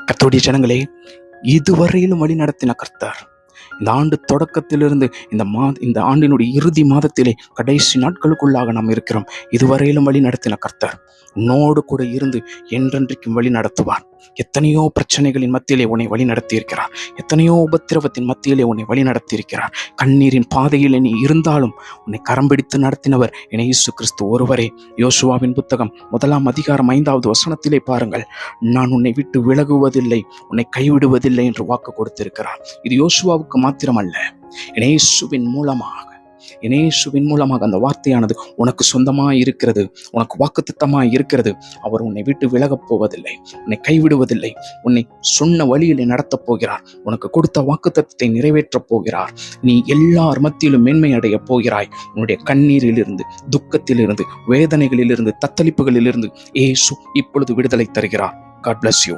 கர்த்தருடைய ஜனங்களே, இதுவரையிலும் வழி நடத்தின கர்த்தர் இந்த ஆண்டு தொடக்கத்திலிருந்து இந்த ஆண்டினுடைய இறுதி மாதத்திலே கடைசி நாட்களுக்குள்ளாக நாம் இருக்கிறோம். இதுவரையிலும் வழி நடத்தின கர்த்தர் உன்னோடு கூட இருந்து என்றென்றைக்கும் வழி நடத்துவார். எத்தனையோ பிரச்சனைகளின் மத்தியிலே உன்னை வழி நடத்தி இருக்கிறார். எத்தனையோ உபத்திரவத்தின் மத்தியிலே உன்னை வழி நடத்தி இருக்கிறார். கண்ணீரின் பாதையில் நீ இருந்தாலும் உன்னை கரம் பிடித்து நடத்தினவர் என இயேசு கிறிஸ்து ஒருவரே. யோசுவாவின் புத்தகம் 1 அதிகாரம் 5வது வசனத்திலே பாருங்கள், நான் உன்னை விட்டு விலகுவதில்லை, உன்னை கைவிடுவதில்லை என்று வாக்கு கொடுத்திருக்கிறார். இது யோசுவாவுக்கு மாத்திரமல்ல, இயேசுவின் மூலமாக அந்த வார்த்தையானது உனக்கு சொந்தமாய் இருக்கிறது, உனக்கு வாக்குத்தத்தமாய் இருக்கிறது. அவர் உன்னை விட்டு விலகப் போவதில்லை, உன்னை கைவிடுவதில்லை, உன்னை சொன்ன வழியிலே நடத்தப் போகிறார். உனக்கு கொடுத்த வாக்குத்தத்தத்தை நிறைவேற்றப் போகிறார். நீ எல்லார் மத்தியிலும் மேன்மை அடைய போகிறாய். உன்னுடைய கண்ணீரிலிருந்து, துக்கத்திலிருந்து, வேதனைகளிலிருந்து, தத்தளிப்புகளிலிருந்து இயேசு இப்பொழுது விடுதலை தருகிறார். God bless you.